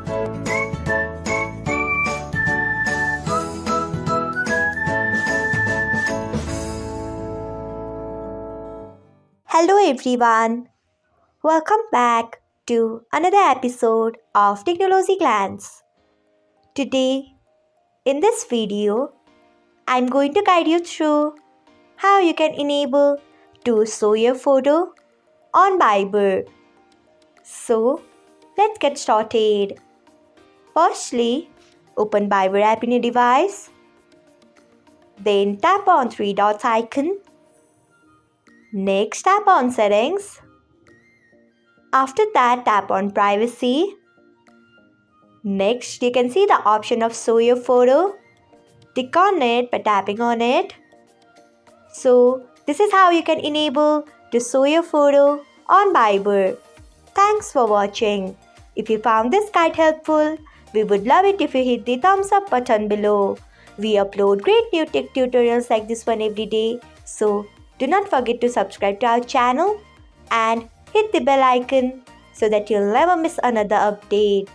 Hello everyone, welcome back to another episode of Technlogyglance. Today, in this video, I'm going to guide you through how you can enable to show your photo on Viber. So, let's get started. Firstly, open Viber app in your device. Then tap on three dots icon. Next, tap on settings. After that, tap on privacy. Next, you can see the option of show your photo. Click on it by tapping on it. So, this is how you can enable to show your photo on Viber. Thanks for watching. If you found this guide helpful, we would love it if you hit the thumbs up button below. We upload great new tech tutorials like this one every day. So, do not forget to subscribe to our channel and hit the bell icon so that you'll never miss another update.